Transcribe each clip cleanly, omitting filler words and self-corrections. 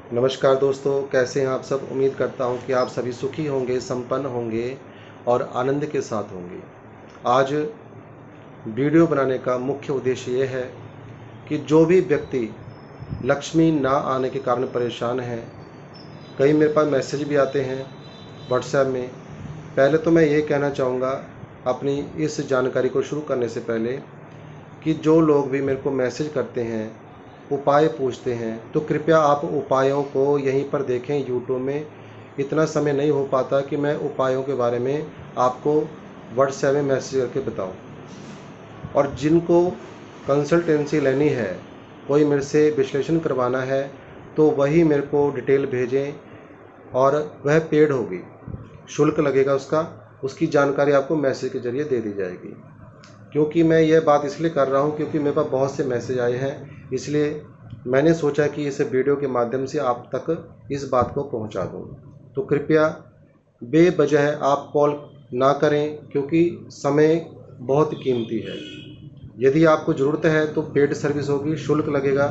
नमस्कार दोस्तों, कैसे हैं आप सब। उम्मीद करता हूं कि आप सभी सुखी होंगे, संपन्न होंगे और आनंद के साथ होंगे। आज वीडियो बनाने का मुख्य उद्देश्य ये है कि जो भी व्यक्ति लक्ष्मी ना आने के कारण परेशान हैं, कई मेरे पास मैसेज भी आते हैं व्हाट्सएप में। पहले तो मैं ये कहना चाहूँगा अपनी इस जानकारी को शुरू करने से पहले कि जो लोग भी मेरे को मैसेज करते हैं, उपाय पूछते हैं, तो कृपया आप उपायों को यहीं पर देखें यूट्यूब में। इतना समय नहीं हो पाता कि मैं उपायों के बारे में आपको व्हाट्सएप में मैसेज करके बताऊं। और जिनको कंसल्टेंसी लेनी है, कोई मेरे से विश्लेषण करवाना है, तो वही मेरे को डिटेल भेजें और वह पेड होगी, शुल्क लगेगा उसकी जानकारी आपको मैसेज के ज़रिए दे दी जाएगी। क्योंकि मैं यह बात इसलिए कर रहा हूं क्योंकि मेरे पास बहुत से मैसेज आए हैं, इसलिए मैंने सोचा कि इस वीडियो के माध्यम से आप तक इस बात को पहुंचा दूं। तो कृपया बेवजह आप कॉल ना करें, क्योंकि समय बहुत कीमती है। यदि आपको ज़रूरत है तो पेड सर्विस होगी, शुल्क लगेगा,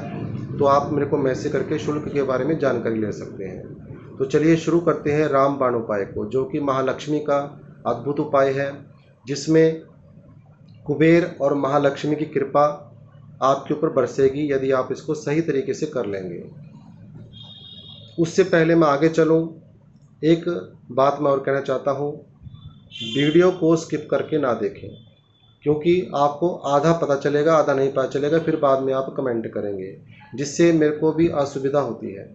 तो आप मेरे को मैसेज करके शुल्क के बारे में जानकारी ले सकते हैं। तो चलिए शुरू करते हैं रामबाण उपाय को, जो कि महालक्ष्मी का अद्भुत उपाय है, जिसमें कुबेर और महालक्ष्मी की कृपा आपके ऊपर बरसेगी यदि आप इसको सही तरीके से कर लेंगे। उससे पहले मैं आगे चलूं, एक बात मैं और कहना चाहता हूं, वीडियो को स्किप करके ना देखें, क्योंकि आपको आधा पता चलेगा, आधा नहीं पता चलेगा, फिर बाद में आप कमेंट करेंगे, जिससे मेरे को भी असुविधा होती है।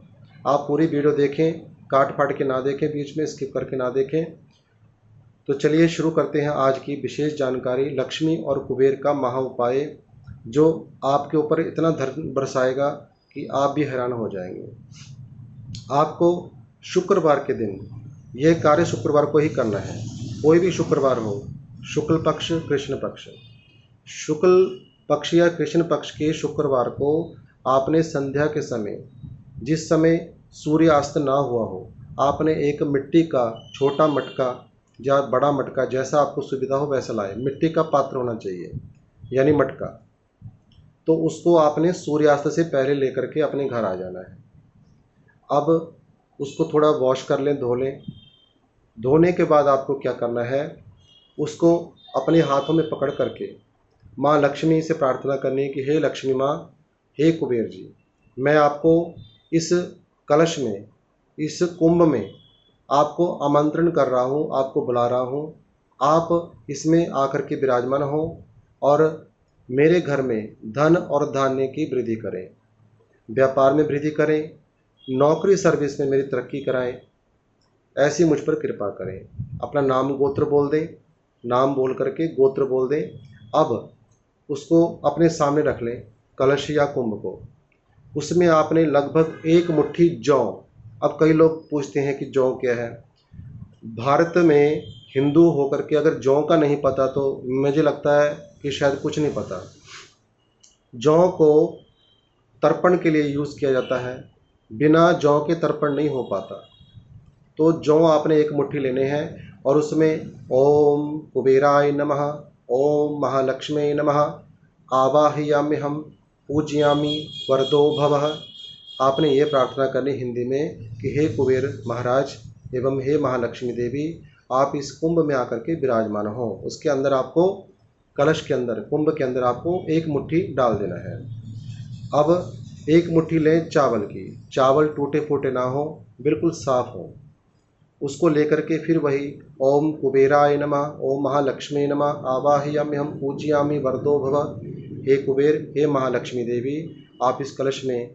आप पूरी वीडियो देखें, काट फाट के ना देखें, बीच में स्किप करके ना देखें। तो चलिए शुरू करते हैं आज की विशेष जानकारी, लक्ष्मी और कुबेर का महा उपाय, जो आपके ऊपर इतना धन बरसाएगा कि आप भी हैरान हो जाएंगे। आपको शुक्रवार के दिन यह कार्य शुक्रवार को ही करना है, कोई भी शुक्रवार हो, शुक्ल पक्ष कृष्ण पक्ष। शुक्ल पक्ष या कृष्ण पक्ष के शुक्रवार को आपने संध्या के समय, जिस समय सूर्यास्त ना हुआ हो, आपने एक मिट्टी का छोटा मटका या बड़ा मटका, जैसा आपको सुविधा हो वैसा लाए, मिट्टी का पात्र होना चाहिए यानी मटका। तो उसको आपने सूर्यास्त से पहले लेकर के अपने घर आ जाना है। अब उसको थोड़ा वॉश कर लें, धो लें। धोने के बाद आपको क्या करना है, उसको अपने हाथों में पकड़ करके माँ लक्ष्मी से प्रार्थना करनी है कि हे लक्ष्मी माँ, हे कुबेर जी, मैं आपको इस कलश में, इस कुंभ में आपको आमंत्रण कर रहा हूँ, आपको बुला रहा हूँ। आप इसमें आकर के विराजमान हो और मेरे घर में धन और धान्य की वृद्धि करें, व्यापार में वृद्धि करें, नौकरी सर्विस में मेरी तरक्की कराएं, ऐसी मुझ पर कृपा करें। अपना नाम गोत्र बोल दें, नाम बोल करके गोत्र बोल दें। अब उसको अपने सामने रख लें, कलश या कुंभ को। उसमें आपने लगभग एक मुट्ठी जौ। अब कई लोग पूछते हैं कि जौ क्या है। भारत में हिंदू होकर के अगर जौ का नहीं पता, तो मुझे लगता है कि शायद कुछ नहीं पता। जौ को तर्पण के लिए यूज़ किया जाता है, बिना जौ के तर्पण नहीं हो पाता। तो जौ आपने एक मुट्ठी लेने हैं और उसमें ओम कुबेराय नमः, ओम महालक्ष्मी नमः, आवाहयामि हम, पूजयामि वरदो भवः। आपने ये प्रार्थना करनी हिंदी में कि हे कुबेर महाराज एवं हे महालक्ष्मी देवी, आप इस कुंभ में आकर के विराजमान हो। उसके अंदर आपको, कलश के अंदर, कुंभ के अंदर आपको एक मुट्ठी डाल देना है। अब एक मुट्ठी लें चावल की, चावल टूटे फूटे ना हो, बिल्कुल साफ हो। उसको लेकर के फिर वही ओम कुबेराय नमः, ओम महालक्ष्मी नमः, आवाहयामि हम, पूजयामि वरदो भव। हे कुबेर, हे महालक्ष्मी देवी, आप इस कलश में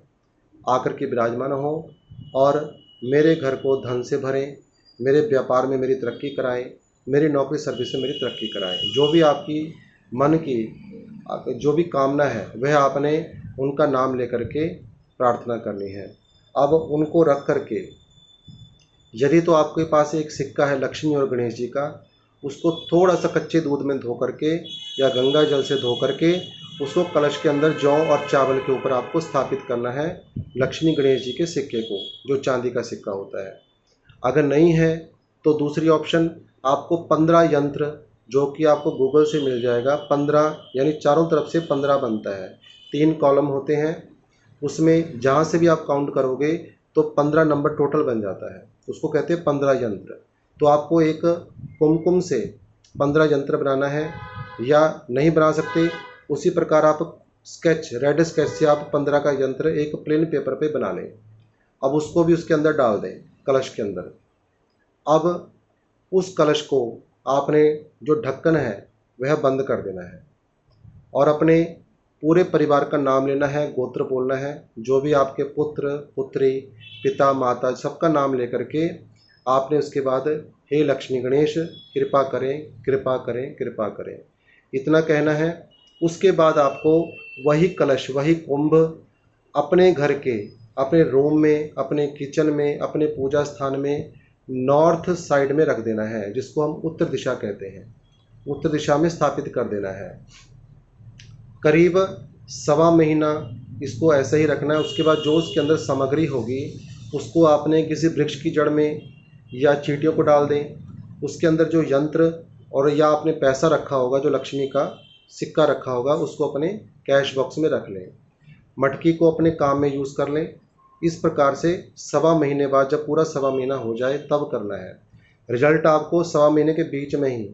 आकर के विराजमान हो और मेरे घर को धन से भरें, मेरे व्यापार में मेरी तरक्की कराएं, मेरी नौकरी सर्विस में मेरी तरक्की कराएं। जो भी आपकी मन की जो भी कामना है, वह आपने उनका नाम लेकर के प्रार्थना करनी है। अब उनको रख करके, यदि तो आपके पास एक सिक्का है लक्ष्मी और गणेश जी का, उसको थोड़ा सा कच्चे दूध में धो करके या गंगा जल से धो करके उसको कलश के अंदर जौ और चावल के ऊपर आपको स्थापित करना है, लक्ष्मी गणेश जी के सिक्के को, जो चांदी का सिक्का होता है। अगर नहीं है तो दूसरी ऑप्शन, आपको 15 यंत्र, जो कि आपको गूगल से मिल जाएगा, 15 यानी चारों तरफ से 15 बनता है, 3 कॉलम होते हैं। उसमें जहाँ से भी आप काउंट करोगे तो 15 नंबर टोटल बन जाता है, उसको कहते हैं 15 यंत्र। तो आपको एक कुमकुम से 15 यंत्र बनाना है, या नहीं बना सकते उसी प्रकार आप स्केच, रेड स्केच से आप 15 का यंत्र एक प्लेन पेपर पे बना लें। अब उसको भी उसके अंदर डाल दें, कलश के अंदर। अब उस कलश को आपने जो ढक्कन है वह बंद कर देना है, और अपने पूरे परिवार का नाम लेना है, गोत्र बोलना है, जो भी आपके पुत्र पुत्री पिता माता सबका नाम लेकर के आपने उसके बाद हे लक्ष्मी गणेश कृपा करें कृपा करें कृपा करें, इतना कहना है। उसके बाद आपको वही कलश, वही कुंभ अपने घर के, अपने रूम में, अपने किचन में, अपने पूजा स्थान में नॉर्थ साइड में रख देना है, जिसको हम उत्तर दिशा कहते हैं। उत्तर दिशा में स्थापित कर देना है। करीब 1.25 महीना इसको ऐसे ही रखना है। उसके बाद जो उसके अंदर सामग्री होगी उसको आपने किसी वृक्ष की जड़ में या चींटियों को डाल दें। उसके अंदर जो यंत्र और या आपने पैसा रखा होगा, जो लक्ष्मी का सिक्का रखा होगा, उसको अपने कैश बॉक्स में रख लें। मटकी को अपने काम में यूज़ कर लें। इस प्रकार से 1.25 महीने बाद, जब पूरा 1.25 महीना हो जाए तब करना है। रिजल्ट आपको 1.25 महीने के बीच में ही,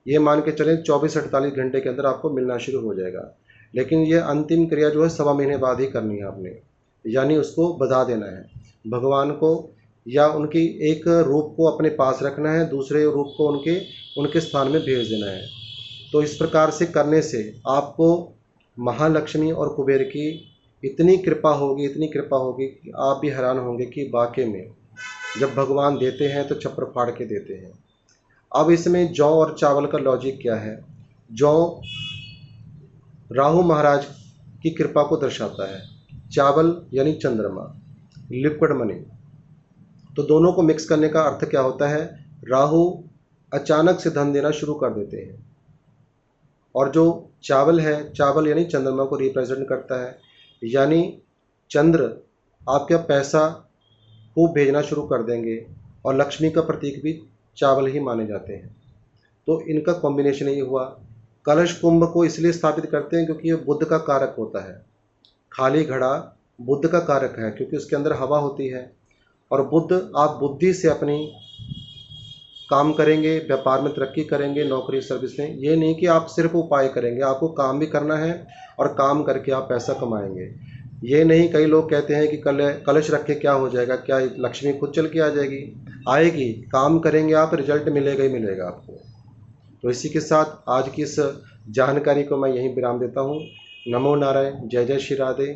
ये मान के चलें 24-48 घंटे के अंदर आपको मिलना शुरू हो जाएगा। लेकिन ये अंतिम क्रिया जो है 1.25 महीने बाद ही करनी है आपने, यानी उसको बधा देना है। भगवान को या उनकी एक रूप को अपने पास रखना है, दूसरे रूप को उनके स्थान में भेज देना है। तो इस प्रकार से करने से आपको महालक्ष्मी और कुबेर की इतनी कृपा होगी, इतनी कृपा होगी कि आप भी हैरान होंगे कि वाकई में जब भगवान देते हैं तो छप्पर फाड़ के देते हैं। अब इसमें जौ और चावल का लॉजिक क्या है? जौ राहु महाराज की कृपा को दर्शाता है, चावल यानी चंद्रमा, लिक्विड मनी। तो दोनों को मिक्स करने का अर्थ क्या होता है? राहु अचानक से धन देना शुरू कर देते हैं, और जो चावल है, चावल यानी चंद्रमा को रिप्रेजेंट करता है, यानी चंद्र आपका पैसा खूब भेजना शुरू कर देंगे, और लक्ष्मी का प्रतीक भी चावल ही माने जाते हैं। तो इनका कॉम्बिनेशन ये हुआ। कलश कुंभ को इसलिए स्थापित करते हैं क्योंकि ये बुद्ध का कारक होता है। खाली घड़ा बुद्ध का कारक है क्योंकि उसके अंदर हवा होती है, और बुद्ध, आप बुद्धि से अपनी काम करेंगे, व्यापार में तरक्की करेंगे, नौकरी सर्विस में। ये नहीं कि आप सिर्फ उपाय करेंगे, आपको काम भी करना है और काम करके आप पैसा कमाएंगे। ये नहीं, कई लोग कहते हैं कि कलश रख के क्या हो जाएगा, क्या लक्ष्मी खुद चल के आ जाएगी? आएगी, काम करेंगे आप, रिजल्ट मिलेगा ही मिलेगा आपको। तो इसी के साथ आज की इस जानकारी को मैं यहीं विराम देता हूँ। नमो नारायण, जय जय श्री राधे।